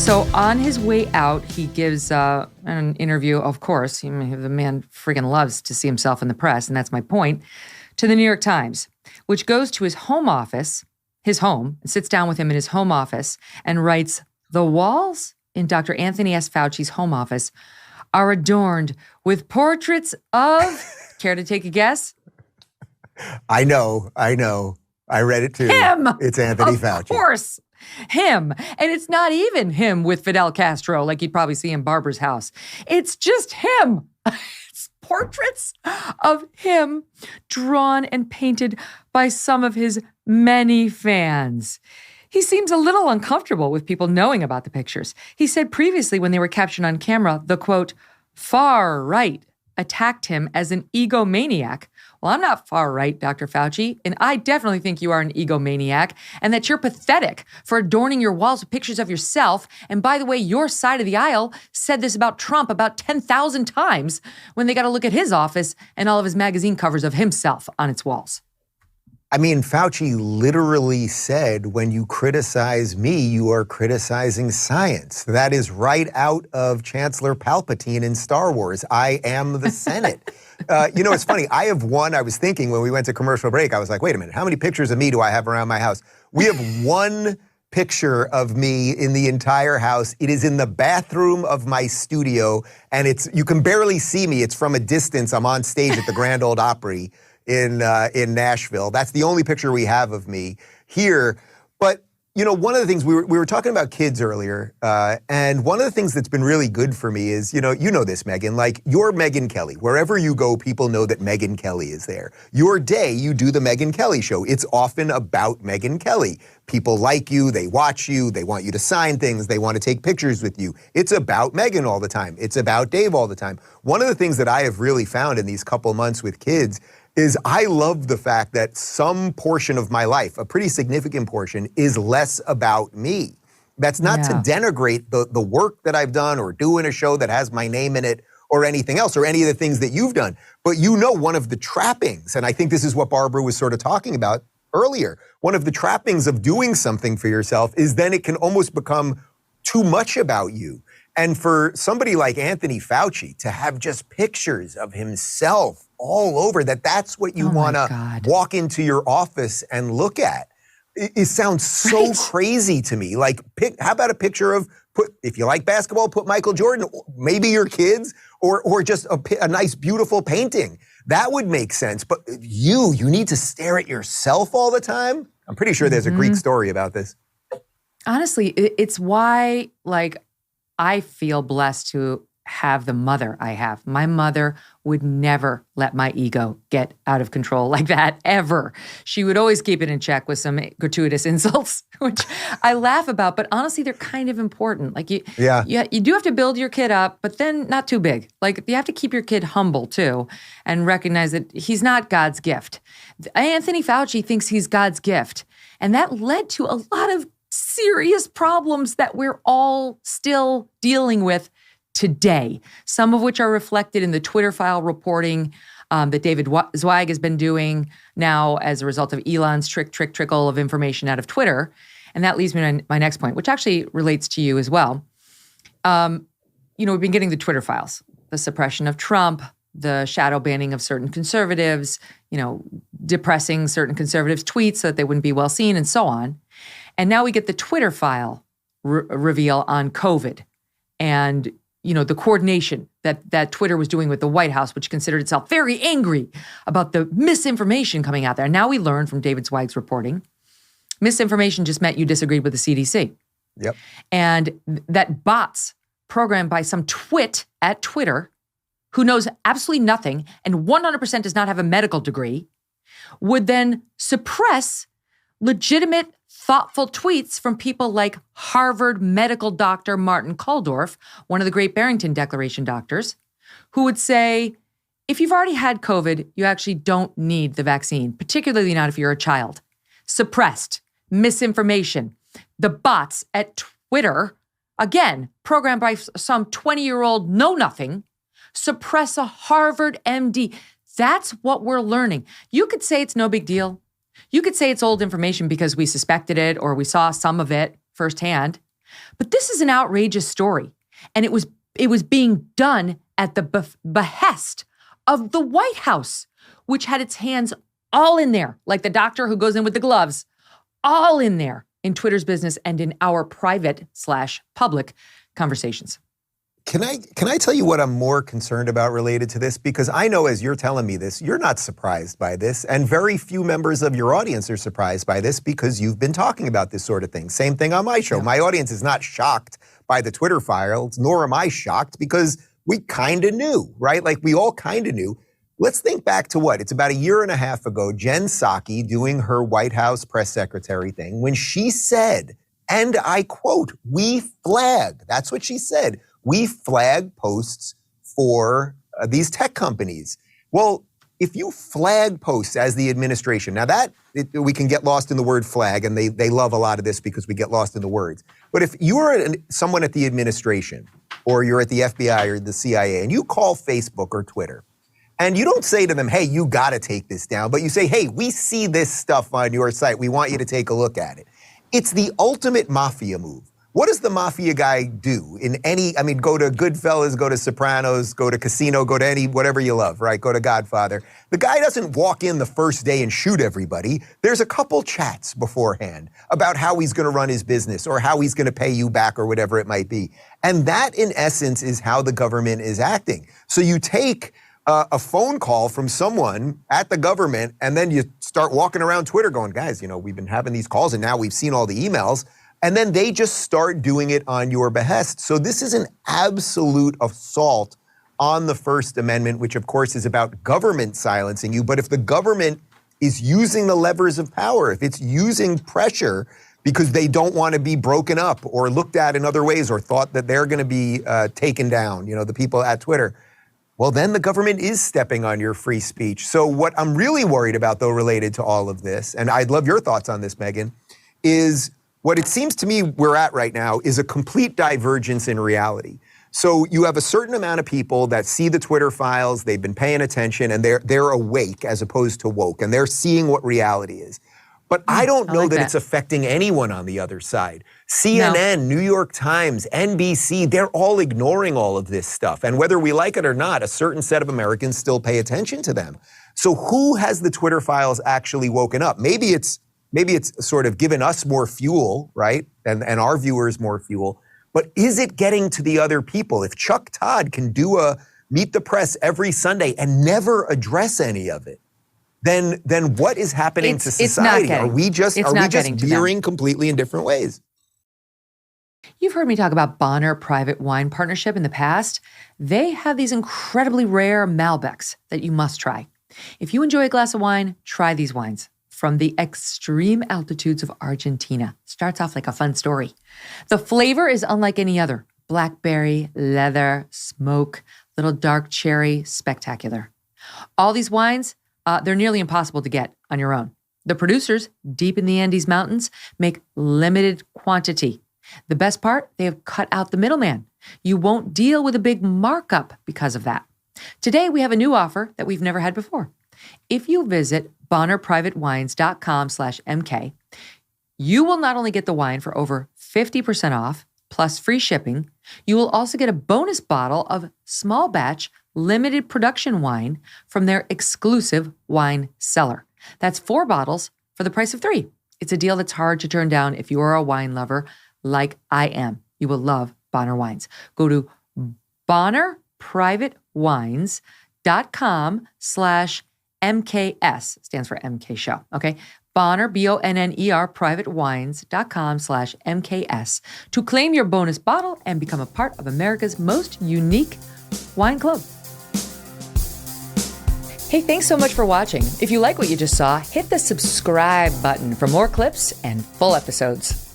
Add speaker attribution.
Speaker 1: So on his way out, he gives an interview, of course. The man friggin' loves to see himself in the press, and that's my point, to the New York Times, which goes to his home office, his home, and sits down with him in his home office and writes, "The walls in Dr. Anthony S. Fauci's home office are adorned with portraits of," care to take a guess?
Speaker 2: I know. I read it too.
Speaker 1: Him!
Speaker 2: It's Anthony Fauci.
Speaker 1: Of course. Him. And it's not even him with Fidel Castro like you'd probably see in Barbara's house. It's just him. It's portraits of him drawn and painted by some of his many fans. He seems a little uncomfortable with people knowing about the pictures. He said previously when they were captured on camera, the quote, far right attacked him as an egomaniac. Well, I'm not far right, Dr. Fauci, and I definitely think you are an egomaniac and that you're pathetic for adorning your walls with pictures of yourself. And by the way, your side of the aisle said this about Trump about 10,000 times when they got to look at his office and all of his magazine covers of himself on its walls.
Speaker 2: I mean, Fauci literally said, when you criticize me, you are criticizing science. That is right out of Chancellor Palpatine in Star Wars. I am the Senate. It's funny. I was thinking when we went to commercial break, I was like, wait a minute, how many pictures of me do I have around my house? We have one picture of me in the entire house. It is in the bathroom of my studio, and you can barely see me. It's from a distance. I'm on stage at the Grand Ole Opry in Nashville. That's the only picture we have of me here. But, one of the things we were talking about kids earlier, and one of the things that's been really good for me is, you know this, Megyn, like you're Megyn Kelly. Wherever you go, people know that Megyn Kelly is there. Your day, you do the Megyn Kelly Show. It's often about Megyn Kelly. People like you, they watch you, they want you to sign things, they want to take pictures with you. It's about Megyn all the time. It's about Dave all the time. One of the things that I have really found in these couple months with kids is I love the fact that some portion of my life, a pretty significant portion, is less about me. That's not to denigrate the work that I've done or doing a show that has my name in it or anything else or any of the things that you've done. But one of the trappings, and I think this is what Barbara was sort of talking about earlier, one of the trappings of doing something for yourself is then it can almost become too much about you. And for somebody like Anthony Fauci to have just pictures of himself all over, that's what you want to walk into your office and look at. It sounds so crazy to me. Like, how about a picture of, if you like basketball, put Michael Jordan, maybe your kids, or just a nice, beautiful painting. That would make sense. But you need to stare at yourself all the time? I'm pretty sure there's a Greek story about this.
Speaker 1: Honestly, it's why, I feel blessed to have the mother I have. My mother would never let my ego get out of control like that, ever. She would always keep it in check with some gratuitous insults, which I laugh about, but honestly, they're kind of important. You do have to build your kid up, but then not too big. You have to keep your kid humble too and recognize that he's not God's gift. Anthony Fauci thinks he's God's gift. And that led to a lot of serious problems that we're all still dealing with today, some of which are reflected in the Twitter file reporting that David Zweig has been doing now as a result of Elon's trickle of information out of Twitter. And that leads me to my next point, which actually relates to you as well. We've been getting the Twitter files, the suppression of Trump, the shadow banning of certain conservatives, depressing certain conservatives' tweets so that they wouldn't be well seen and so on. And now we get the Twitter file reveal on COVID and, the coordination that Twitter was doing with the White House, which considered itself very angry about the misinformation coming out there. And now we learn from David Zweig's reporting, misinformation just meant you disagreed with the CDC.
Speaker 2: Yep.
Speaker 1: And that bots programmed by some twit at Twitter who knows absolutely nothing and 100% does not have a medical degree would then suppress legitimate, thoughtful tweets from people like Harvard medical doctor Martin Kulldorff, one of the great Barrington Declaration doctors, who would say, if you've already had COVID, you actually don't need the vaccine, particularly not if you're a child. Suppressed, misinformation. The bots at Twitter, again, programmed by some 20-year-old know-nothing, suppress a Harvard MD. That's what we're learning. You could say it's no big deal. You could say it's old information because we suspected it or we saw some of it firsthand. But this is an outrageous story. And it was being done at the behest of the White House, which had its hands all in there, like the doctor who goes in with the gloves, all in there in Twitter's business and in our private/public conversations.
Speaker 2: Can I tell you what I'm more concerned about related to this? Because I know as you're telling me this, you're not surprised by this, and very few members of your audience are surprised by this because you've been talking about this sort of thing. Same thing on my show. Yeah. My audience is not shocked by the Twitter files, nor am I shocked because we kind of knew, right? Like we all kind of knew. Let's think back to what? It's about a year and a half ago, Jen Psaki doing her White House press secretary thing when she said, and I quote, "We flag," that's what she said, "we flag posts for these tech companies." Well, if you flag posts as the administration, now we can get lost in the word flag, and they love a lot of this because we get lost in the words. But if you are someone at the administration, or you're at the FBI or the CIA, and you call Facebook or Twitter, and you don't say to them, "Hey, you gotta take this down," but you say, "Hey, we see this stuff on your site. We want you to take a look at it." It's the ultimate mafia move. What does the mafia guy do go to Goodfellas, go to Sopranos, go to Casino, go to whatever you love, right? Go to Godfather. The guy doesn't walk in the first day and shoot everybody. There's a couple chats beforehand about how he's gonna run his business or how he's gonna pay you back or whatever it might be. And that, in essence, is how the government is acting. So you take a phone call from someone at the government, and then you start walking around Twitter going, "Guys, we've been having these calls and now we've seen all the emails." And then they just start doing it on your behest. So this is an absolute assault on the First Amendment, which of course is about government silencing you. But if the government is using the levers of power, if it's using pressure because they don't want to be broken up or looked at in other ways or thought that they're going to be taken down, the people at Twitter, well, then the government is stepping on your free speech. So what I'm really worried about, though, related to all of this, and I'd love your thoughts on this, Megyn, is what it seems to me we're at right now is a complete divergence in reality. So you have a certain amount of people that see the Twitter files, they've been paying attention, and they're awake as opposed to woke, and they're seeing what reality is. But I don't know that it's affecting anyone on the other side. CNN, New York Times, NBC, they're all ignoring all of this stuff. And whether we like it or not, a certain set of Americans still pay attention to them. So who has the Twitter files actually woken up? Maybe it's sort of given us more fuel, right? And our viewers more fuel. But is it getting to the other people? If Chuck Todd can do a Meet the Press every Sunday and never address any of it, then what is happening to society? Are we just veering completely in different ways?
Speaker 1: You've heard me talk about Bonner Private Wine Partnership in the past. They have these incredibly rare Malbecs that you must try. If you enjoy a glass of wine, try these wines from the extreme altitudes of Argentina. Starts off like a fun story. The flavor is unlike any other. Blackberry, leather, smoke, little dark cherry, spectacular. All these wines, they're nearly impossible to get on your own. The producers, deep in the Andes Mountains, make limited quantity. The best part, they have cut out the middleman. You won't deal with a big markup because of that. Today, we have a new offer that we've never had before. If you visit bonnerprivatewines.com/MK, you will not only get the wine for over 50% off, plus free shipping, you will also get a bonus bottle of small batch limited production wine from their exclusive wine cellar. That's 4 bottles for the price of 3. It's a deal that's hard to turn down if you are a wine lover like I am. You will love Bonner Wines. Go to bonnerprivatewines.com/MKS, stands for MK Show, okay? Bonner, BONNER, privatewines.com/MKS to claim your bonus bottle and become a part of America's most unique wine club. Hey, thanks so much for watching. If you like what you just saw, hit the subscribe button for more clips and full episodes.